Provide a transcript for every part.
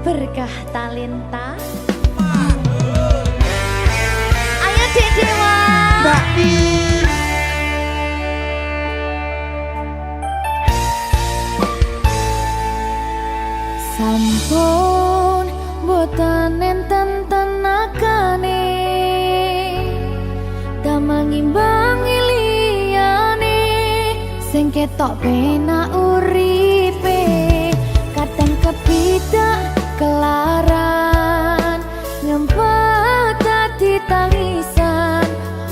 berkah talenta. Ayo Dek Dewa. Mbak Pi. Sampun boten enten tenagane damang imbangi liyane sing ketok penak uripe kadang kepidak kelaran ngempet dadi tangisan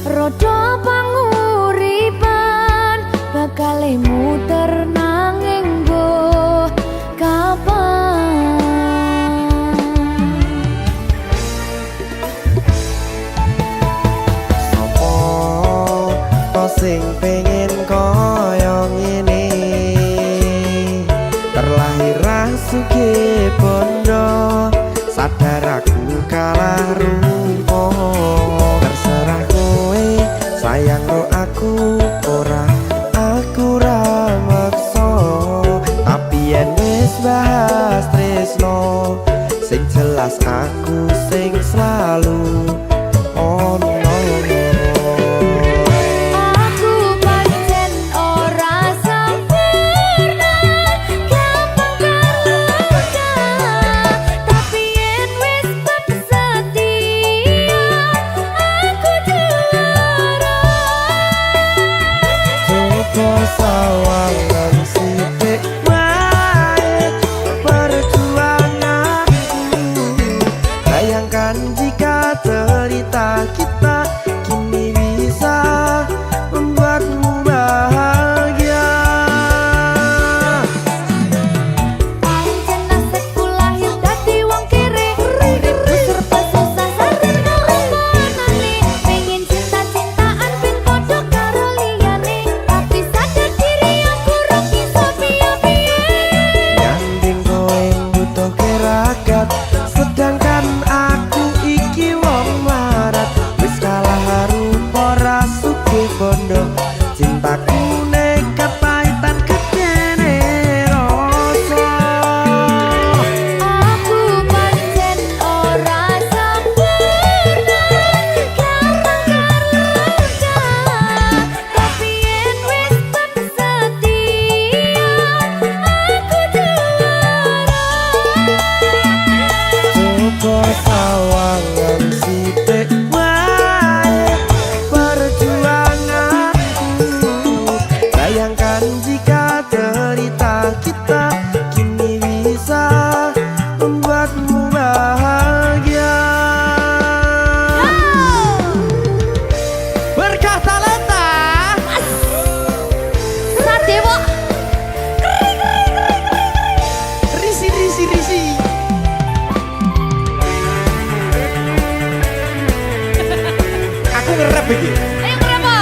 rodo panguripan bakal muter nanging mbuh kapan. Sing pengen koyo ngene terlahir sugih bondo sadar aku kalah rupa terserah kowe sayang ro aku ora aku ra maksa tapi yen wis bahas tresno sing jelas aku sing selalu ono. Sawangan sithik wae perjuanganku bayangkan jika cerita kita kini bisa membuatmu bahagia. Pancen nasibku lahir dadi wong kere uripku serba susah sadar keomonane pengen cinta-cintaan ben padha karo liyane tapi sadar diri aku ora bisa piye-piye. Nyanding kowe butuh keragat sedangkan aku iki wong marat wis kalah rupa ra sugih bondo cintaku nekat pahitan kedene rasa. Aku pancen ora sempurna gampang terluka tapi yen wis setia aku juara. Coba sawangan sithik wae perjuanganku bayangkan jika cerita kita kini bisa membuatmu bahagia. Berkah talenta Sadewo risi. Aku ngerap iki. ayo kenapa?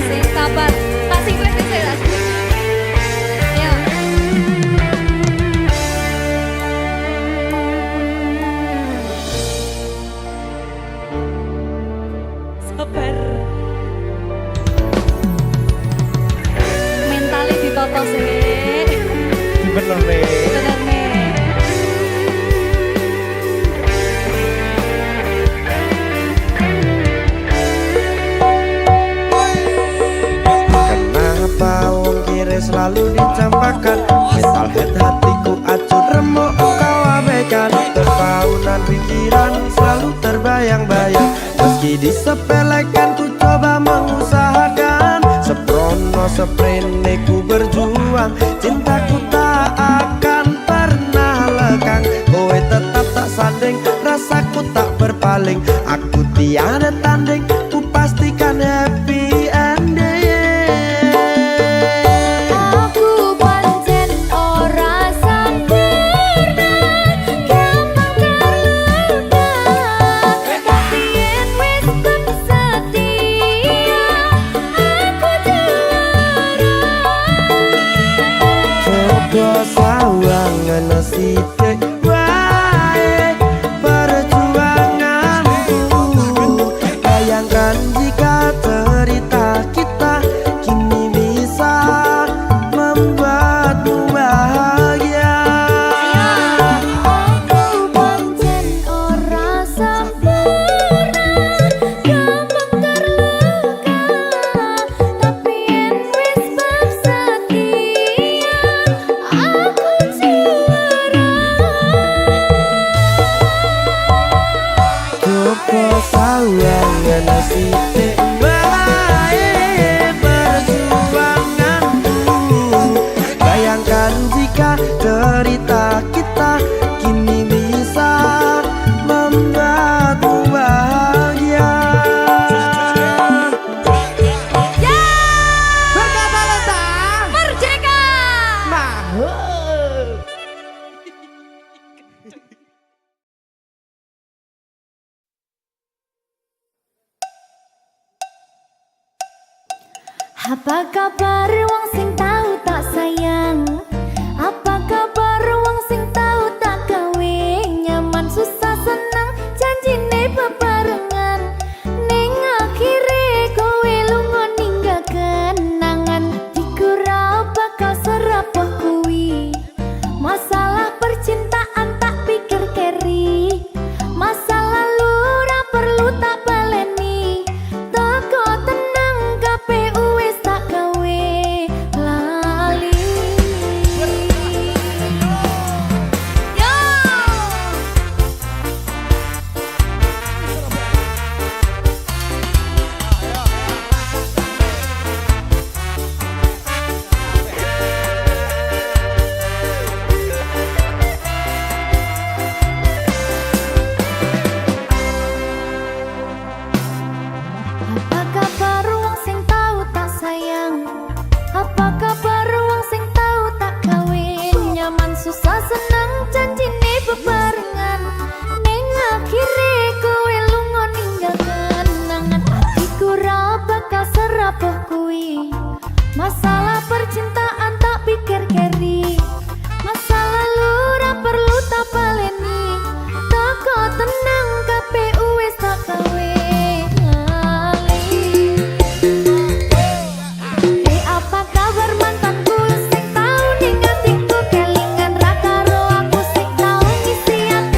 Sing sabar, tak sing kowe sing tak sing. Ayo. Sabar. Mentale ditoto sih. Bener nih. Bener nih. Kenapa wong kiri selalu dicampakkan mental head hatiku acur remuk kau abaikan terpaunan pikiran selalu terbayang-bayang meski disepelekan ku coba mengusahakan seprono seprene ku berjuang cintaku tak akan pernah lekang kowe tetap tak sanding rasaku tak berpaling aku tiada tanding ku pastikan happy ending. Aku pancen ora sempurna gampang terluka tapi yen wis setia aku juara. Coba sawangan sithik wae perjuanganku bayangkan jika cerita kita kini bisa membuatmu bahagia. Apa kabar wong sing tahu tak sayang? Apa kabar wong sing tahu tak gawe? Nyaman susah senang janjine bebarengan. Ning akhire kowe lunga ninggal kenangan. Dikura bakal serapoh kuwi. Masalah percintaan tak pikir keri. Masa lalu ora perlu tak baleni. Toko tenang KPU wis tak gawe lali. Yo. Apa kabar wong sing tahu tak sayang? Apa kabar wong sing tahu tak kawin? Nyaman susah senang janjine bebarengan. Ning akhire kowe lunga ninggal kenangan. Atiku ra bakal serapoh kuwi. Masalah percintaan tak pikir keri. Masa lalu ra perlu tak baleni. Toko tenang KPU wis tak gawe lali. Apa kabar mantanku sing tau ning atiku kelingan ra karo aku sing tau ngisi ati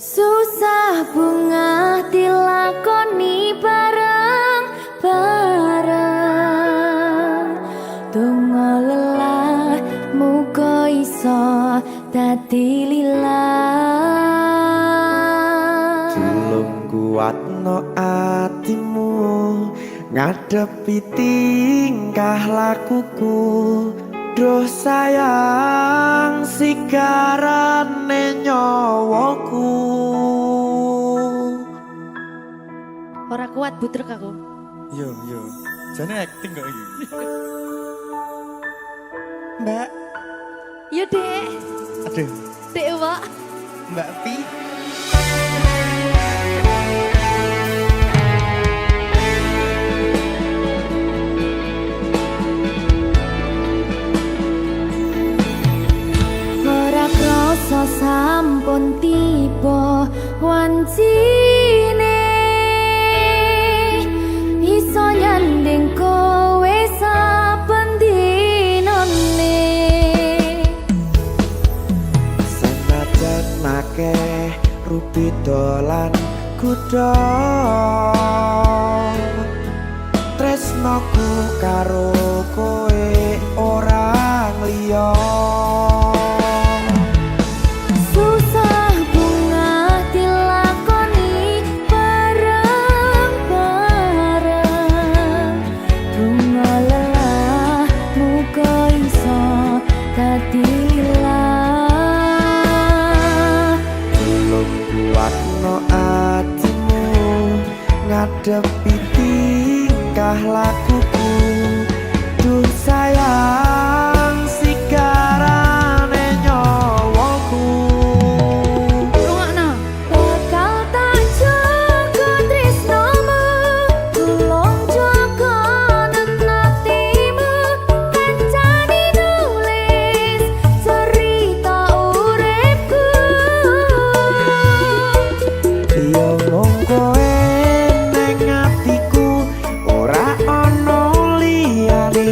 Susah bunga dilakoni bareng-bareng. Donga lelah muga iso dadi lillah. Tulung kuatno atimu ngadepi tingkah lakuku. Duh sayang sigarane nyawaku. Ora kuat butrek aku. Yo, jane acting kok iki. Mbak, Yo Dek, aduh, Dek Wak. Mbak Pi. Ora krasa sampun tiba wancine iso nyanding kowe saben dinane. Senajan akeh rupi dolan kuda, tresnoku karo kowe ora liya. Susah bunga dilakoni bareng-bareng. Bunga lelah muga iso dadi lillah. Tulung kuatno atimu ngadepi tingkah lakuku. Duh sayang sigarane nyawaku. Rungokno. Bakal tak jaga tresnomu, tulung jaga nenatimu. Kancani nulis cerita uripku. Yo mung kowe ning atiku ora ana liyane.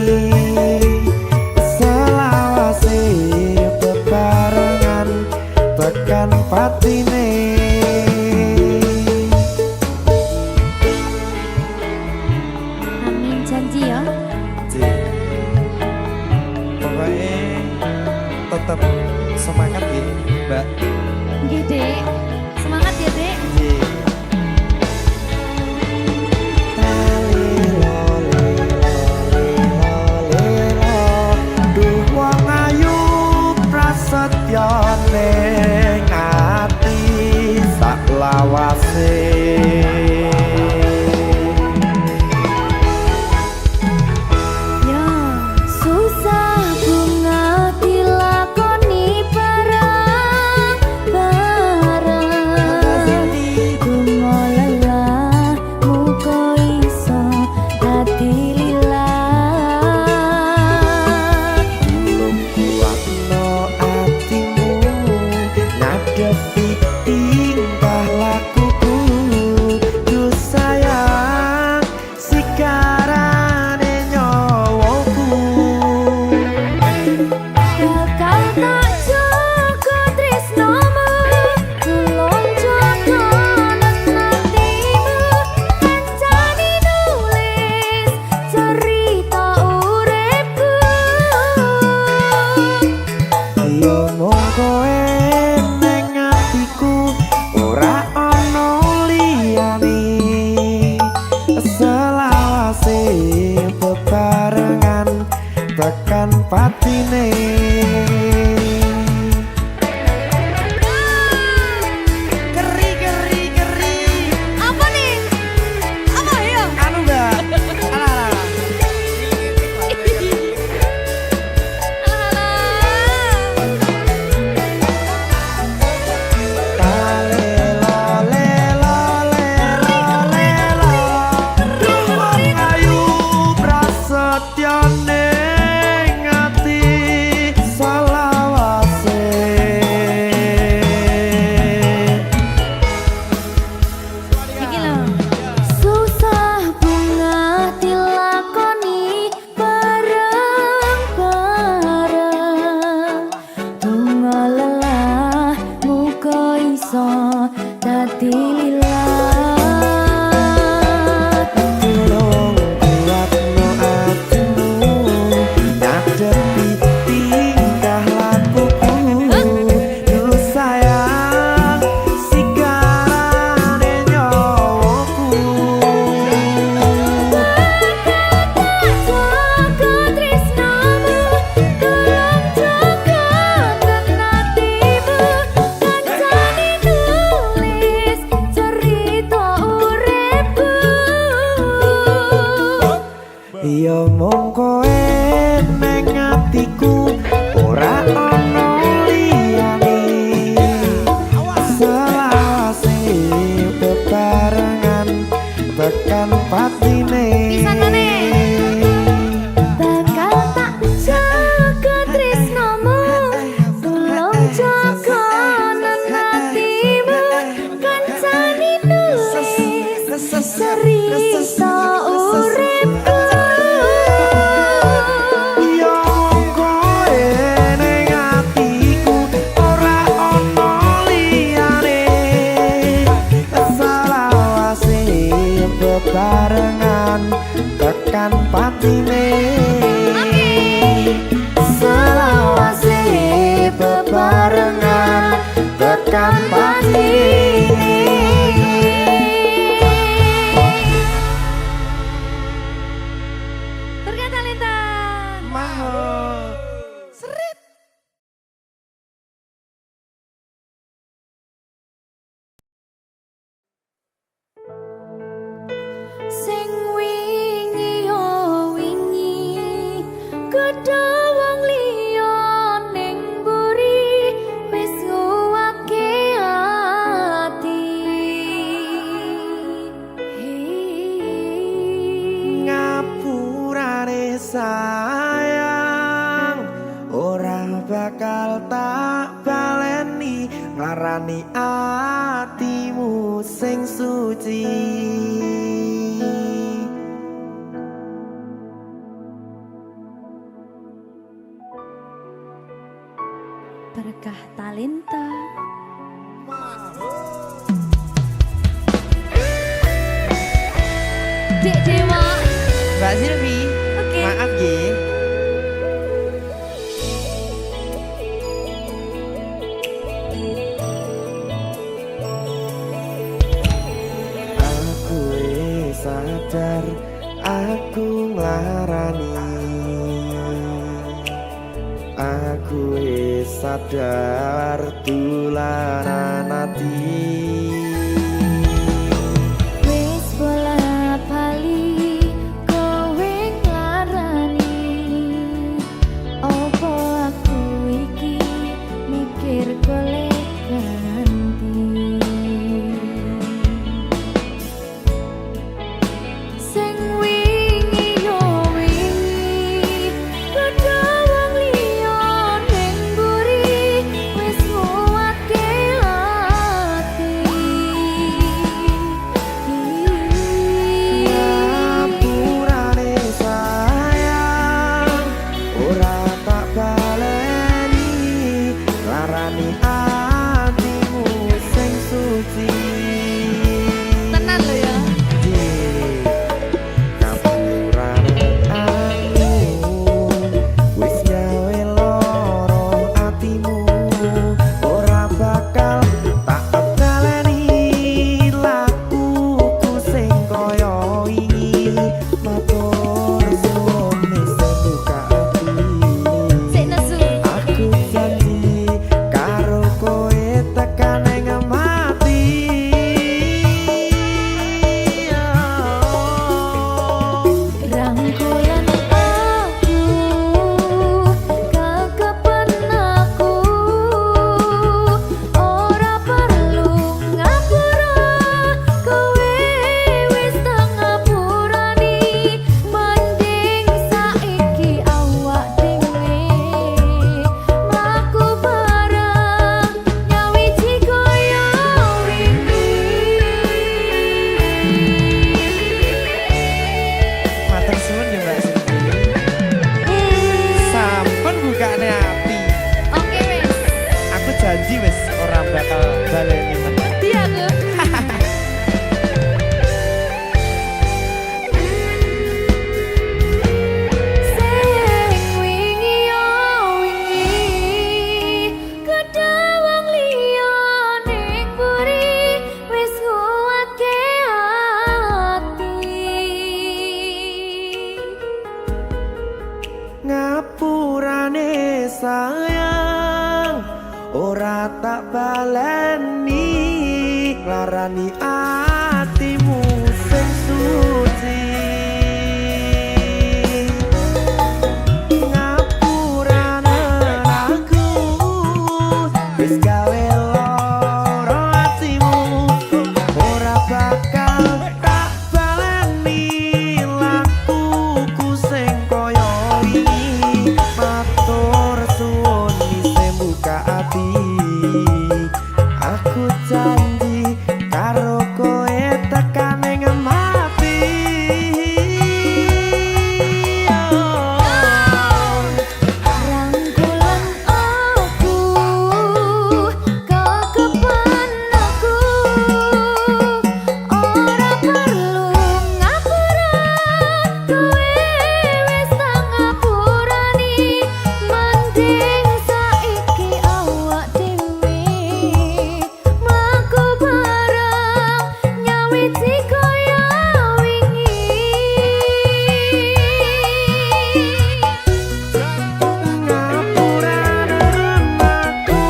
dililat. Tolong kuatno atimu ngadepi tingkah lakuku. Duh sayang sigarane nyawaku. Jaga tresnamu, tolong jaga tenatimu. Kancane nulis cerita uripku. Ya mung kowe ning atiku ora ana liyane. Selawase bebarengan tekan patine. Bakal tak jaga tresnamu, tolong jaga nenatimu. Kancane nulis cerita uripku. Ya mung kowe ning atiku ora ana liyane. Selawase bebarengan tekan patine. Selawase bebarengan tekan patine. Berkat talenta. Mahal. Sing wingi yo wingi, gedhe wong liya ning mburi, wis nguwake ati. Ngapurane sayang ora bakal tak baleni ngarani atimu sing suci. Berkah talenta. Dek Dewa. Mbak Silvi, Oke. maaf Gi. Aku wis sadar aku nglarani. Aku wis sadar dolanan ati. Wis bola bali kowe nglarani. Opo aku iki mikir golek ganti. Sing wingi yo wingi, gedhe wong liya ning mburi, wis nguwatke nglarani atimu sing suci. Ngapurane aku wis gawe lara atimu, ora bakal tak baleni lakuku sing kaya wingi. Matur suwun isih buka ati, aku janji karo kowe tekan ing mati. Rangkulan aku, kekepan aku, ora perlu ngapura, kowe wis tak ngapurani. Mending saiki awak dhewe mlaku bareng, nyawiji kaya wingi. Ngapurane aku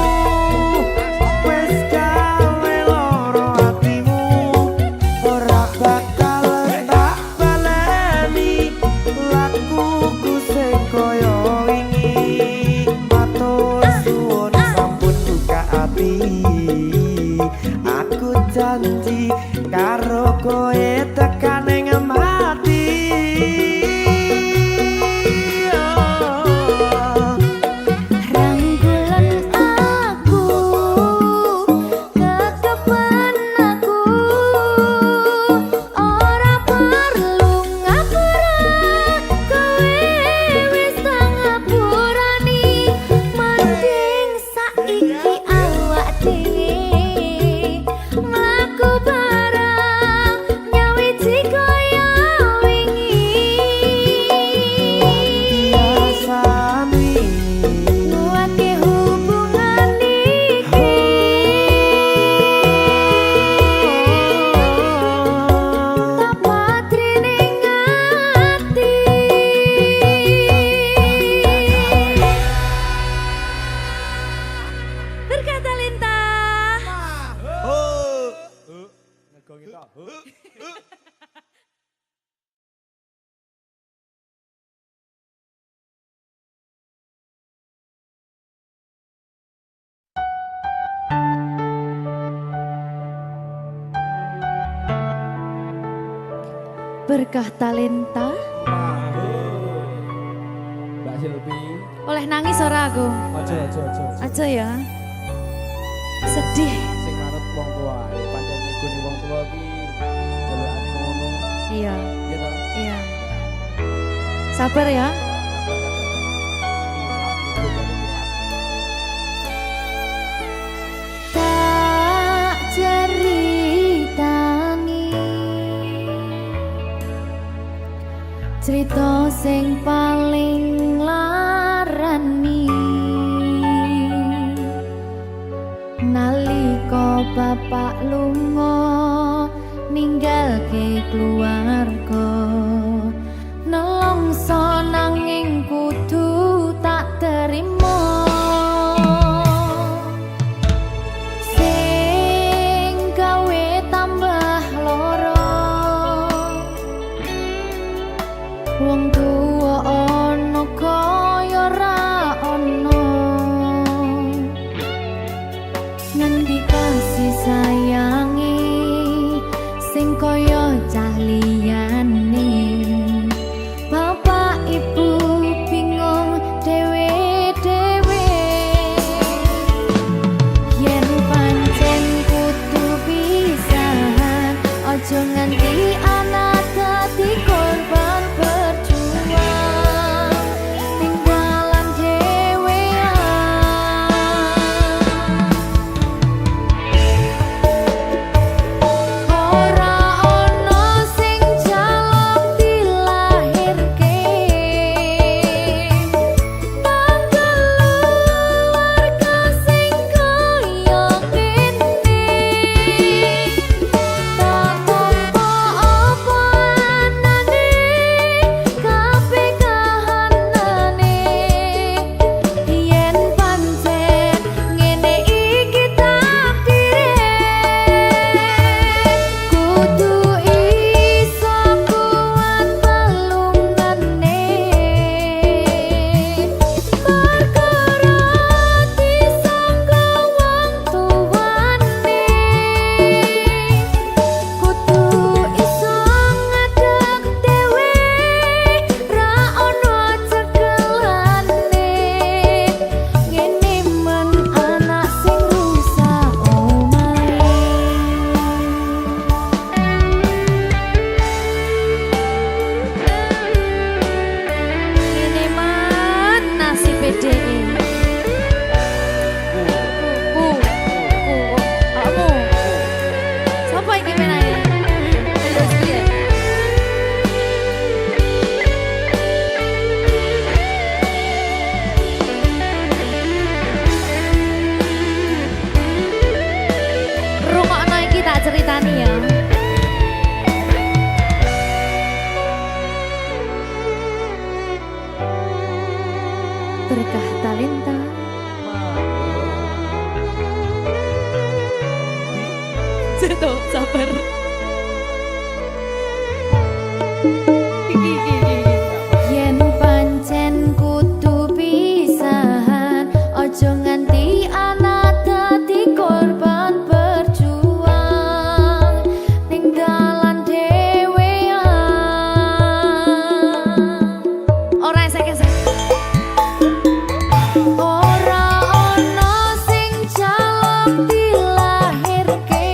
wis gawe lara atimu, ora bakal tak baleni lakuku sing kaya wingi. Matur suwun sampun buka ati, aku janji karo kowe tekan ing mati. Rangkulan aku, kekepan aku, ora perlu ngapura, kowe wis tak ngapurani. Mending saiki awak dhewe mlaku bareng, nyawiji kaya wingi. Biasane Nguatke hubungan iki, tak patri ning ati. Berkata Lintah. Berkah talenta. Mbak Silvi, Oleh nangis ora aku? aja. Aja ya. Sedih. Sing manut wong tua, pancen ngegoni wong tua ki jelekane ngono. Iya, Ya toh. iya. Sabar ya. Tak ceritani cerita sing paling larani, nalika bapak lunga ninggalke keluarga, nelongso nanging kudu tak terima. Sing gawe tambah lara, wong tuwa ana kaya ra ana. Ngendi kasih sayangi sing kaya cah liyane. Bapak ibu bingung dhewe-dhewe, yen pancen kudu pisahan, aja nganti anak dadi korban berjuang tinggalan dhewean. Ora ana sing jaluk dilahirke, tanggal keluarga sing kaya kene. Tak tampa Sopo iki menake? Terus piye? Rungokno iki tak ceritani ya. Berkah talenta. Jatuh, sabar. Yen pancen kudu pisahan, ojo nganti anak dadi korban berjuang ning dalan dhewean. Ora esek-esek. Ora ono sing calon dilahirke.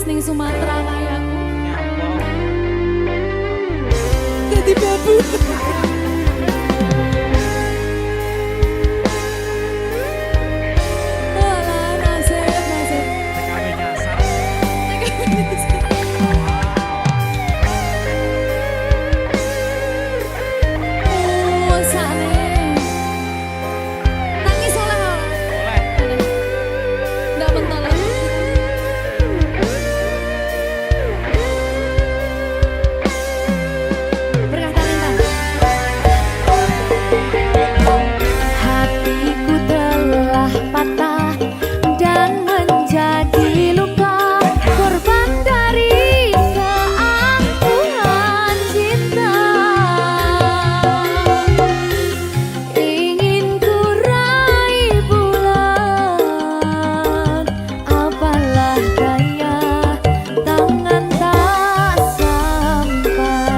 wis ning Sumatera kayaku. Dadi babu. Alah, nasib. TKW nyasar. Oh, sane. Nangis oleh. Nggak bentar lagi. Berkah talenta. Hatiku telah patah dan menjadi luka, korban dari keangkuhan cinta. Ingin ku raih bulan, apalah daya, tangan tak sampai.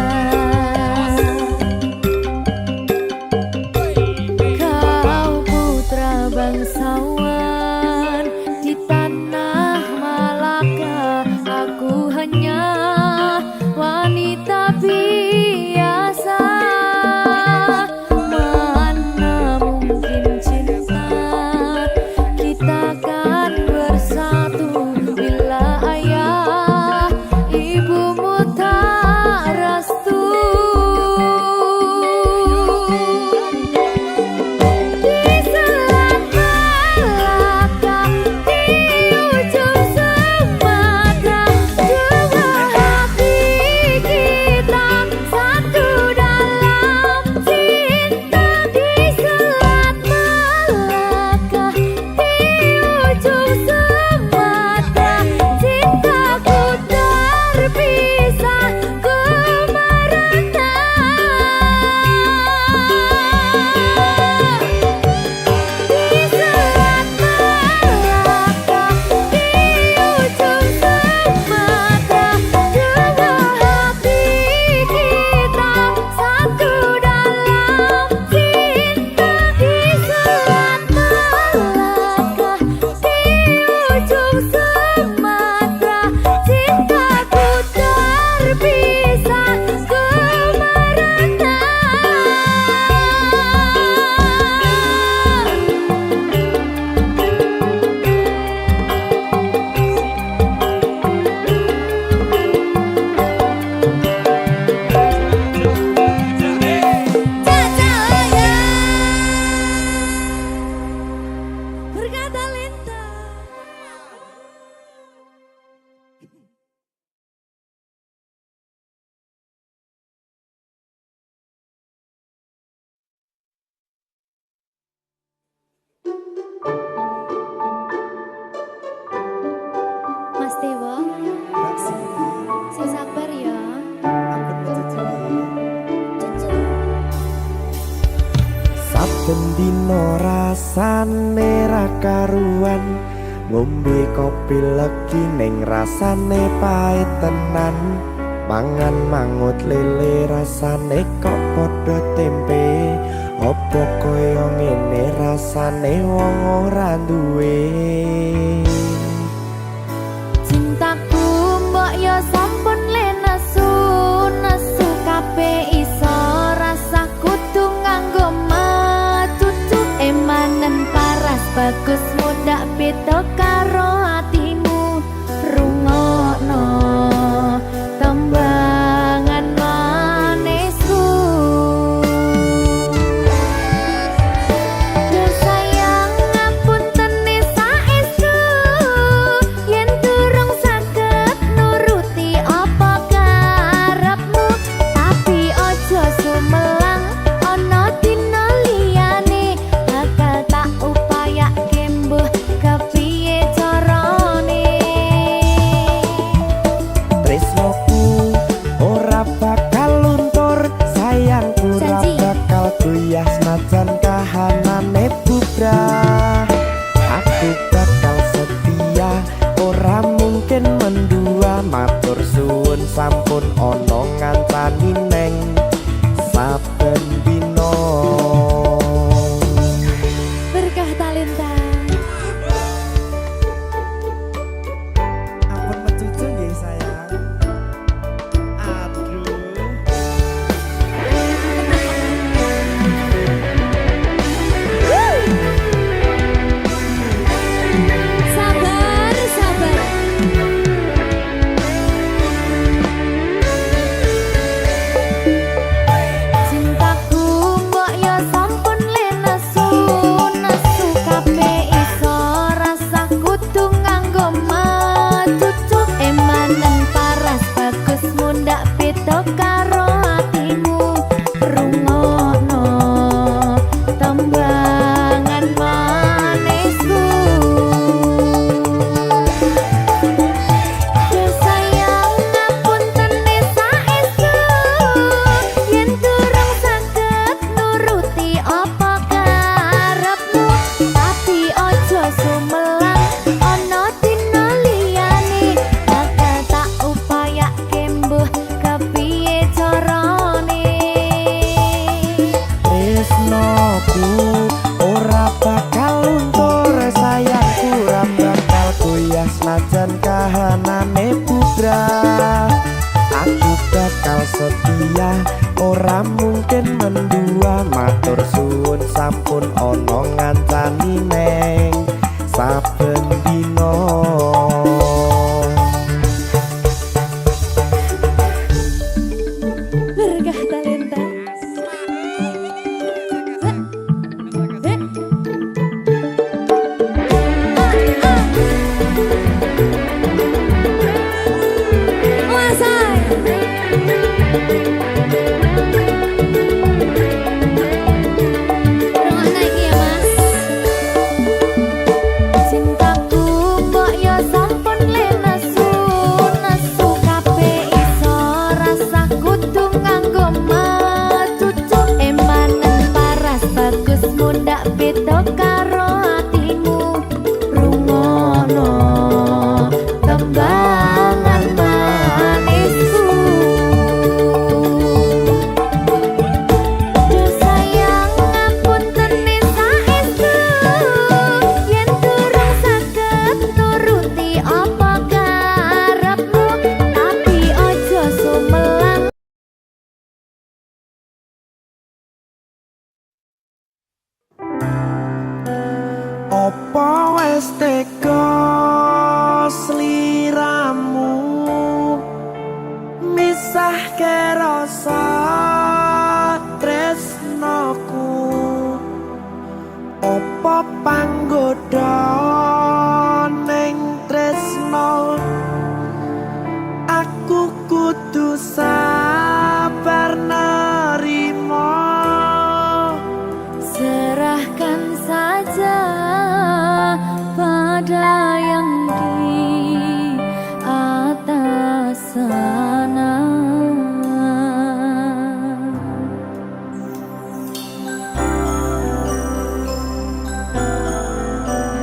Kau putra bangsawan di tanah Malaka, aku hanya wanita biasa. Mana mungkin cinta kita kan bersatu bila ayah ibumu tak restu. Di selat Malaka, di ujung Sumatera, dua hati kita satu dalam cinta. Di selat Malaka, di ujung Sumatera, cintaku terpisah ku merana. Di selat Malaka, di ujung Sumatera, dua hati kita satu dalam cinta. Di selat Malaka, di ujung Sumatera, cintaku terpisah ku merana. Jajaya berkah talenta. Mas Dewa, Mbak Silvi, saya sabar ya. ampun mencuci. Saben dino rasane ra karuan, ngombe kopi legi ning rasane pahit tenan. Mangan mangut lele rasane kok padha tempe. Apa kaya ngene rasane wong ora duwe. Cintaku mbok yo sampun le nesu kabeh iso rasa kudu nganggo macucu. Emanen paras bagus mudak beda karo atimu. Rungokno tembangan manisku. Duh sayang ngapunten saestu, yen durung saged nuruti apa karepmu. Tapi ojo sumelang, ana dina liyane bakal tak upayake mbuh kepiye senajan kahanane putra. Aku bakal setia, ora mungkin mendua. Matur suwun sampun ana ngancani neng saben dina. Berkah talenta. Opo wis teka sliramu misahke rasa tresnoku. Opo panggoda ning tresno aku kudu sabar nerima. Serahkan saja pada yang di atas sana.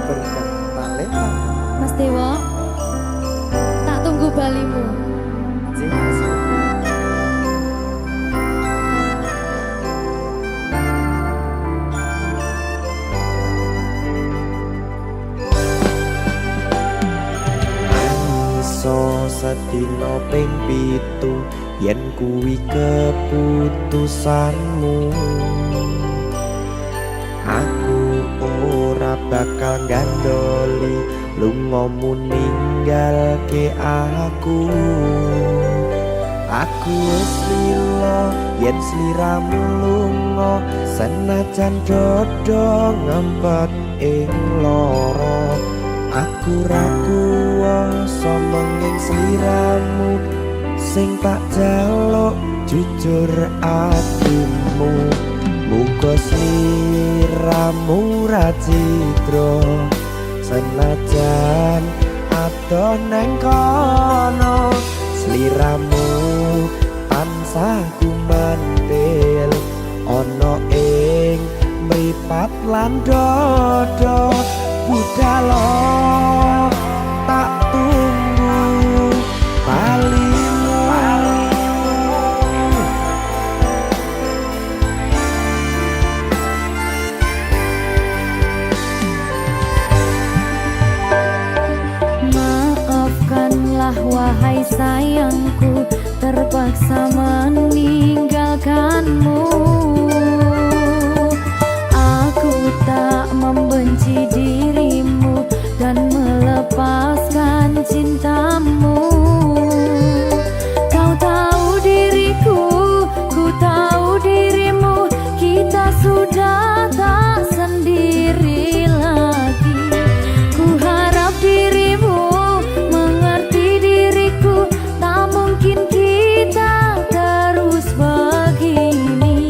Berkah talenta. Mas Dewo, tak tunggu balimu. Iso sedina ping 7 yen kuwi keputusanmu. Aku ora bakal gandoli lungamu ninggalke aku. Aku wis lila yen sliramu lunga senajan dodo ngempet ing lara. Aku ra kuwasa menging sliramu sing tak jaluk jujur atimu. Muga sliramu ra cidra senajan adoh neng kono. Sliramu tansah gumantil ana ing mripat lan dodo. Budhalo tak tunggu balimu. Maafkanlah wahai sayangku, terpaksa meninggalkanmu. Aku tak membenci dirimu dan melepaskan cintamu. Kau tahu diriku, ku tahu dirimu. Kita sudah tak sendiri lagi. Ku harap dirimu mengerti diriku. Tak mungkin kita terus begini.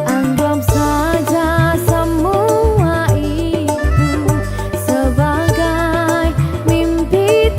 Anggap saja semua itu sebagai mimpi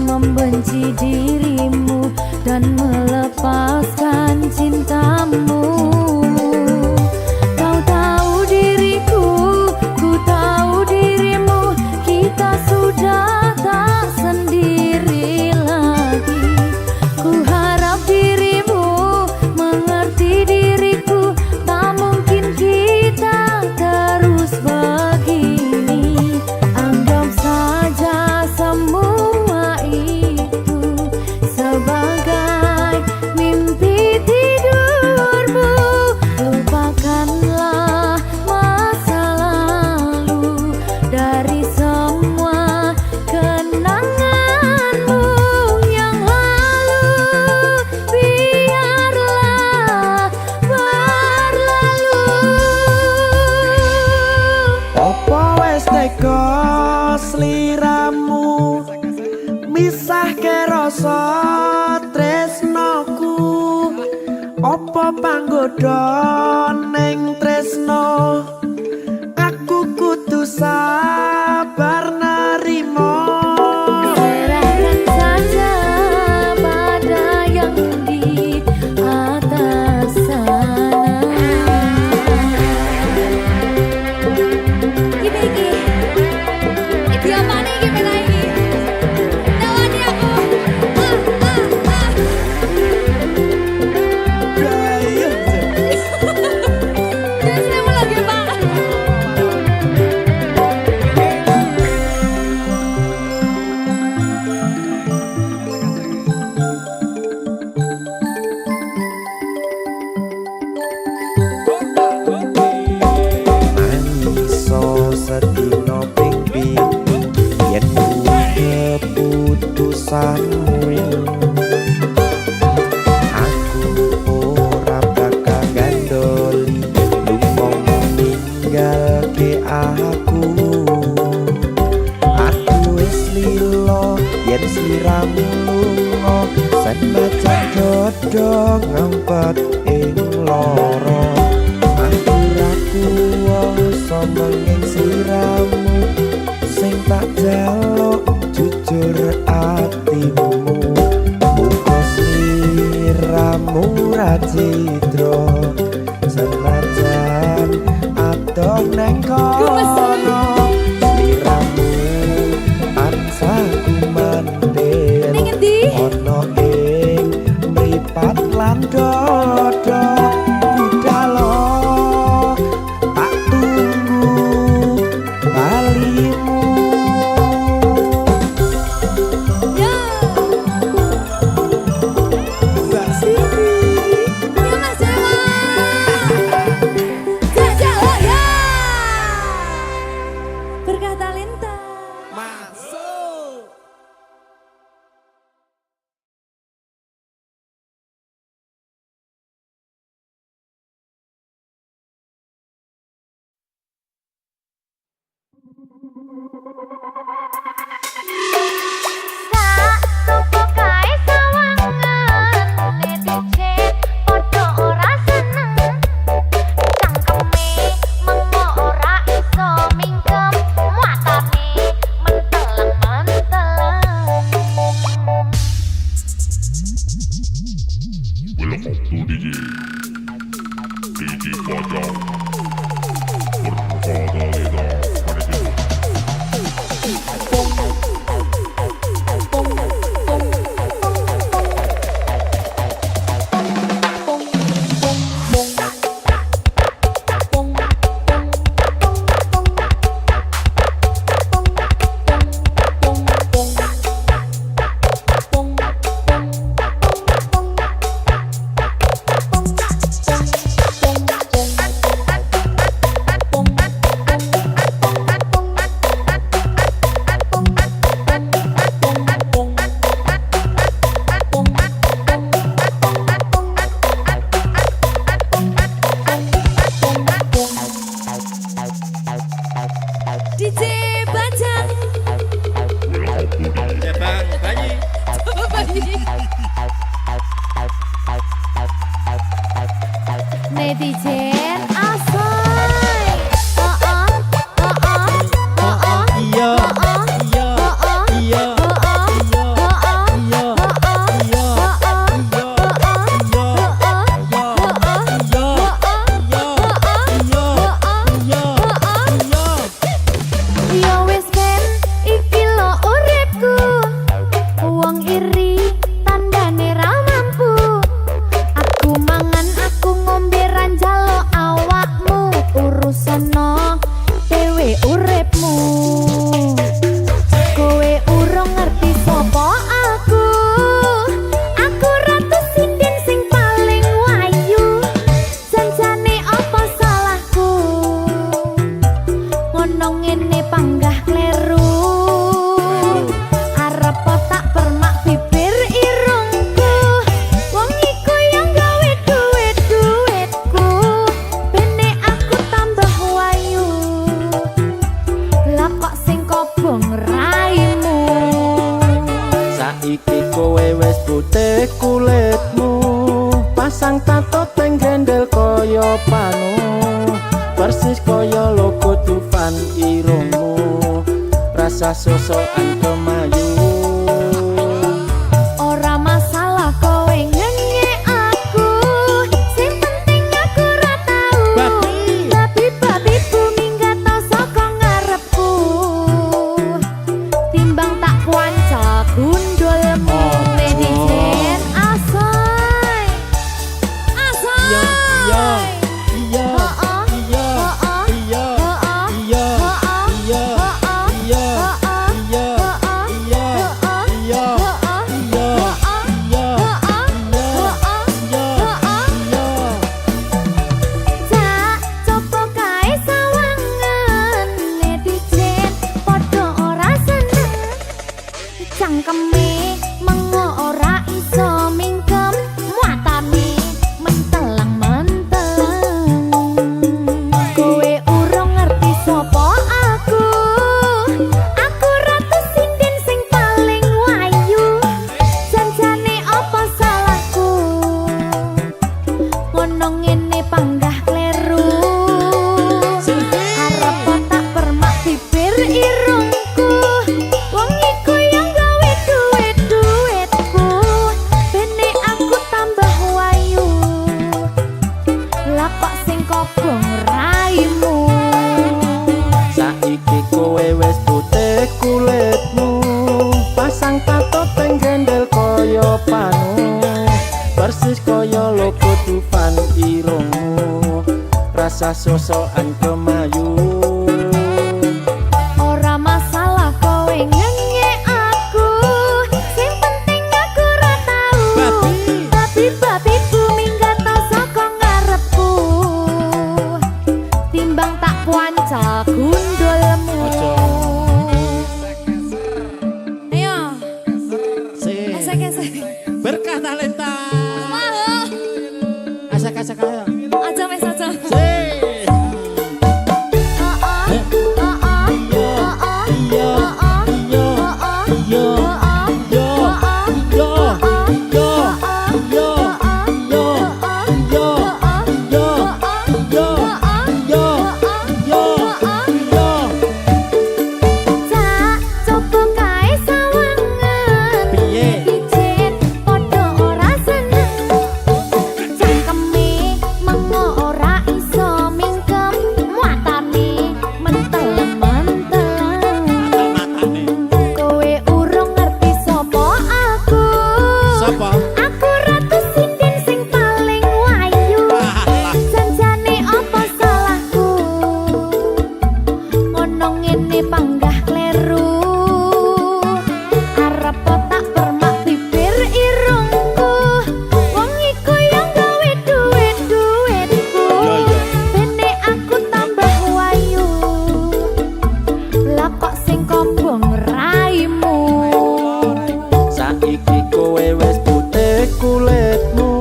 membenci dirimu dan melepaskan cintamu. Kau tahu diriku, ku tahu dirimu, kita sudah tak sendiri lagi. Ku harap dirimu mengerti diriku, tak mungkin kita terus begini. Anggap saja semua itu sebagai mimpi tidurmu. Lupakanlah masa lalu dari semua kenanganmu yang lalu. Biarlah berlalu. Opo wes teko sliramu misahke rasa tresnoku. Opo panggoda ning tresno, aku kudu sabar narimo. Serahkan saja pada yang di atas sana. Iki apa nih gimana ini? Tawani aku. Jangan saya mau lagi Pak. Iso sedino ping pitu yen keputusanmu. Aku ora bakal gandoli lunga ninggalke aku. Aku wis lilo yen sliramu lunga, senajan dodo ngempet ing loro. Aku ra kuwasa menging sliramu, sing tak jaluk jujur atimu. Muga sliramu ra cidra, senajan adoh neng kono. Sliramu tansah kumandel Ning endi? ono ing mripat lan dodo. Budalo tak tunggu balimu. Ya. Sini. Ya Mas Dewa. Jajak ya. Saiki kowe wis putih kulitmu, pasang tato teng gendel koyo panu, persis koyo logo Dufan irungmu, rasa sosokan kemayu. Ora masalah kowe ngenyek aku, sing penting aku ora tau. Babi bu minggat to saka ngarepku, timbang tak kuanca gundulmu. Netizen asoy, asoy. Iya. Cangkeme mengo ora iso mingkem, muatane mentelang-mentelang. Kowe urung ngerti sapa aku ratu sinden sing paling wayu. Janjane apa salahku, ngono ngene panggah kleru. Arep tak permak bibir irungku, wong iku yang gawe duit-duitku, bene aku tambah wayu. Lah kok sing kobong raimu. Saiki kowe wis putih kulitmu, pasang tato teng gendel koyo panu, persis koyo logo Dufan irungmu, rasa sosokan kemayu. Ora masalah kowe ngenyek aku, sing penting aku ora tau. Babi bu minggat to saka ngarepku, timbang tak kuanca gundulmu. Ayo, esek-esek. Berkah talenta. Wah, Asak-asak ayo. aja wes aja. Coba kae sawangan, pijet padha ora seneng. Cangkeme mengo ora iso mingkem, muatane menteleng-menteleng. Kowe urung ngerti sapa aku, aku ratu sinden sing paling wayu. Janjane apa salahku, ngono ngene panggah kleru. Arep tak permak bibir irungku, wong iku yang gawe duit-duitku, bene aku tambah wayu. Lah kok sing kobong raimu. Saiki kowe wis putih kulitmu,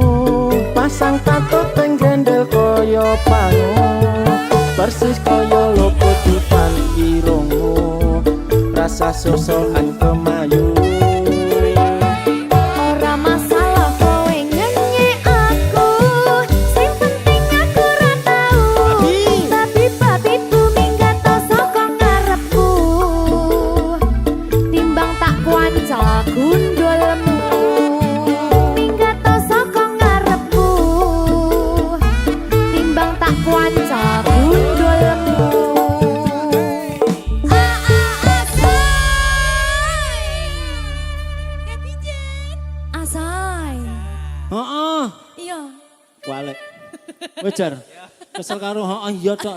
pasang tato teng gendel koyo panu, persis koyo logo Dufan irungmu, rasa sosokan kemayu. Ora masalah kowe ngenyek aku, sing penting aku ora tau. Babi bu minggat to saka ngarepku, timbang tak kuanca gundulmu. Minggat to saka ngarepku, timbang tak kuanca gundulmu. Asai. Heeh. Iya. Balik. Wejar. Kesel karo heeh iya tok.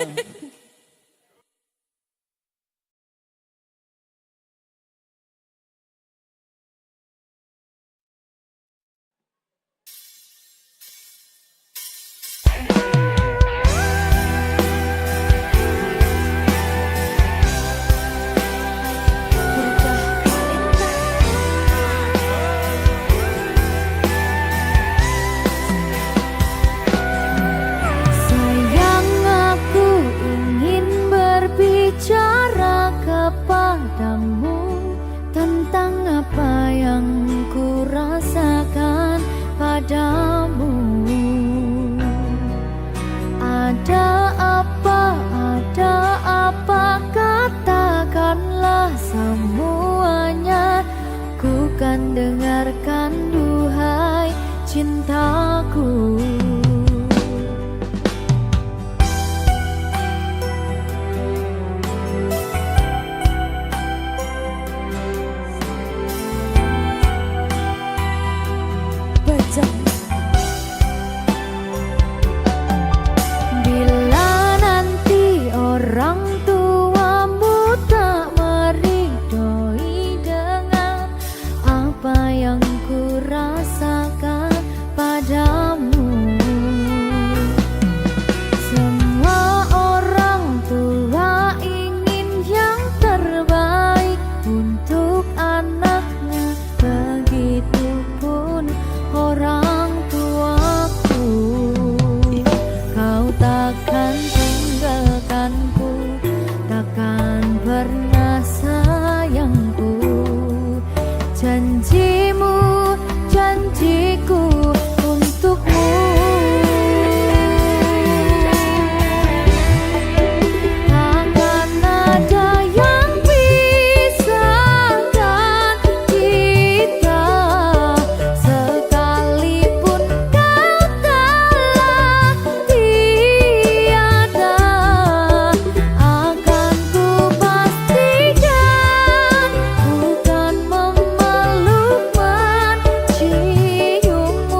Sayang aku dengarkan duhai cintaku. Bila nanti orang tuamu tak meridhoi dengan apa yang ku rasakan padamu, semua orang tua ingin yang terbaik untuk anaknya, begitupun orang tuaku. Kau takkan tinggalkanku, takkan pernah sayangku. Janjimu, janjiku untukmu. Takkan ada yang pisahkan kita, sekalipun kau telah tiada. Akan ku pastikan bukan memeluk menciummu.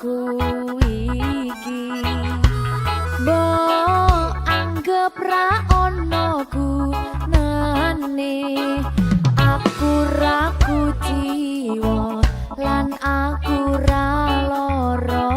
aku iki mbok anggap ra ono gunane aku ra kuciwa lan aku ra lara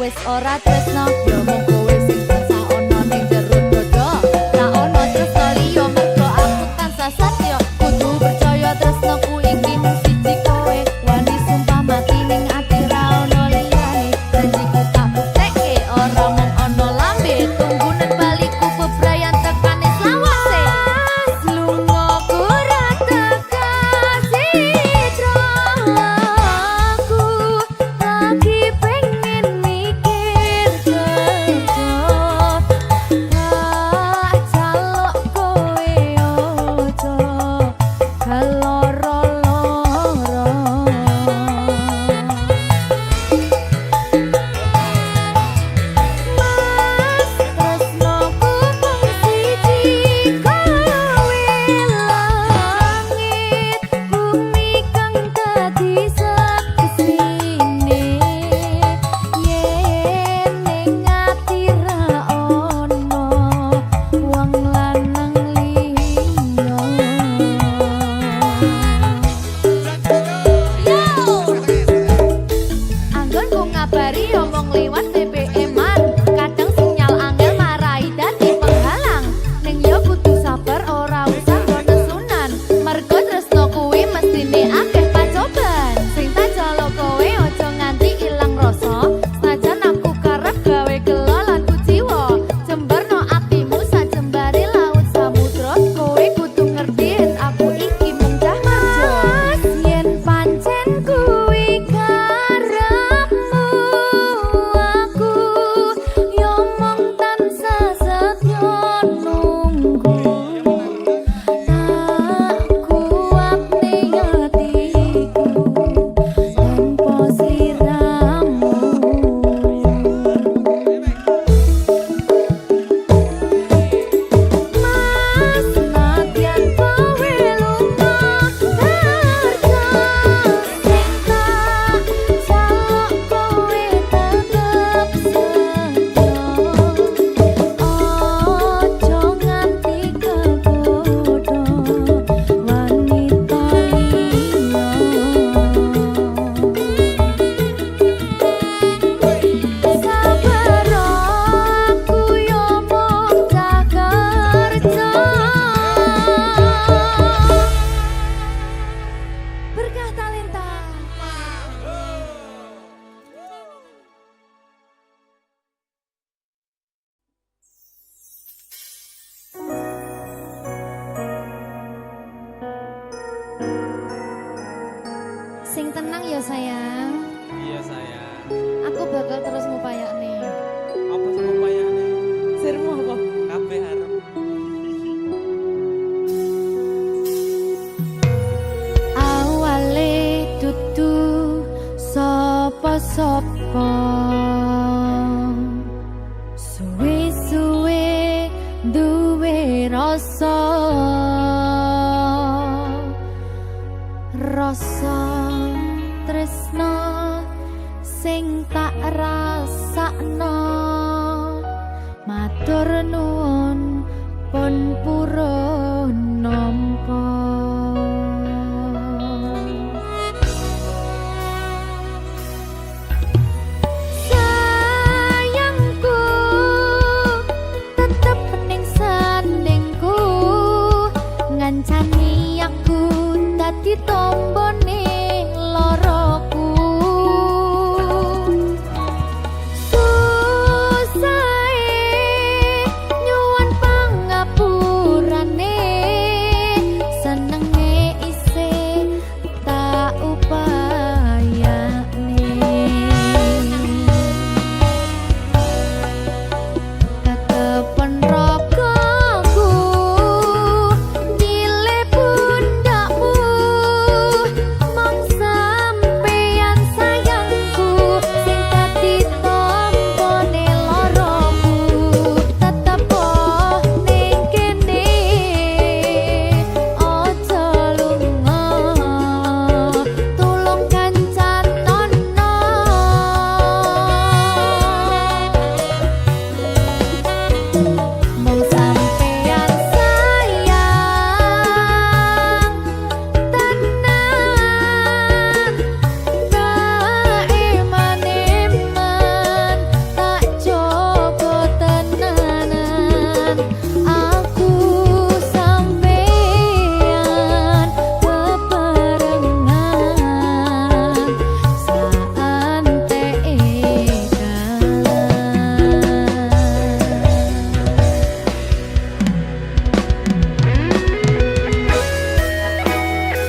wis ora tresno yo mung kowe sing tansah ono ning jero dodo ra ono tresno liya mergo aku tansah satya kudu percaya tresnoku iki mung siji kowe wani sumpah mati ning ati ra ono liyane janjiku tak buktekke ora mung ono lambe tunggunen baliku bebrayan tekane selawase lunga ora tekasi aku lagi pengen mikir kerja tak jaluk kowe ojo bakal terus ngupayakne. Apa sih upayane? Sirmu apa? Kabeh arep. Awale dudu sapa-sapa, suwe-suwe duwe rasa tresno sing tak rasakno. Matur nuwun pun purun nampa. Sayangku tetep ning sandingku, ngancani aku dadi tombone loroku. Susahe nyuwun pangapurane, senenge isih tak upayane. Tetepen rogoku nyile pundakmu, mong sampeyan sayangku sing dadi tombone loroku. Tetep ning kene aja lunga, tulung kancanono. Mong sampeyan sayang tenan, iman-iman tak coba tenanan. Aku sampeyan bebarengan saante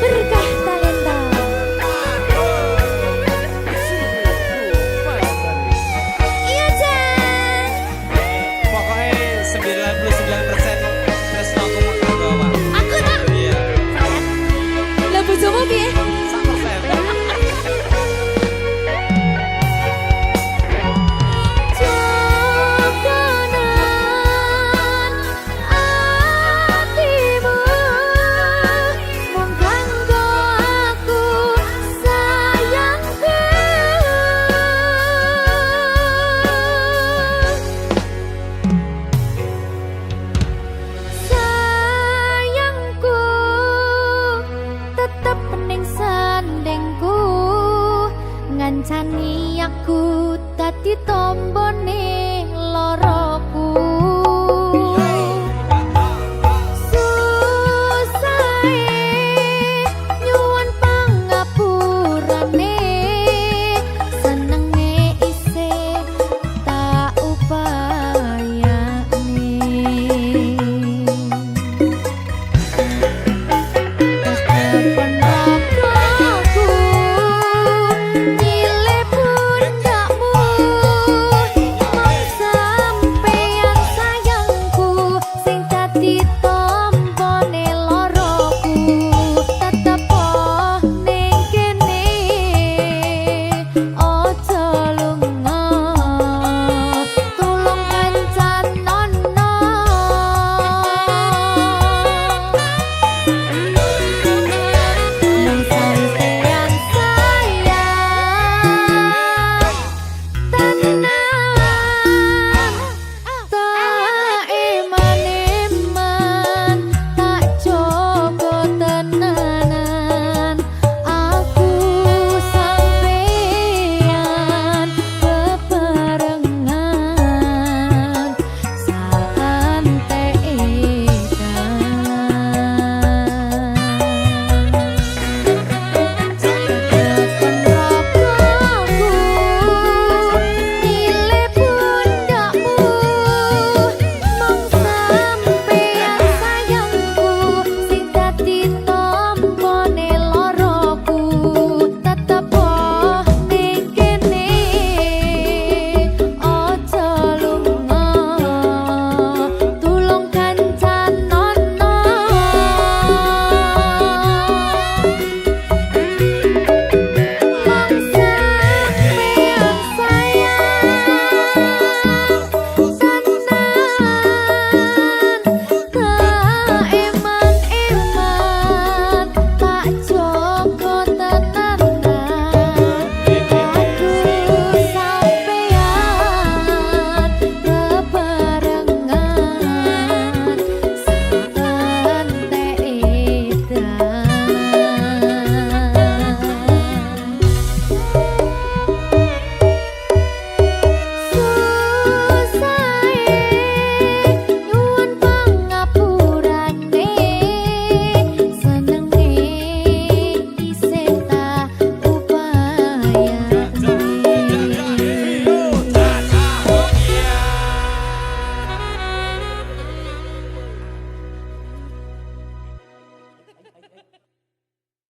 berkah talenta. Iya Jan, Pokoknya 99% tresno aku mau bawa. aku tak. Iya. Lah bojomu piye? 100%. Jogonan atimu mung kanggo aku sayangku. Sayangku tetep ning sandingku, ngancani aku dadi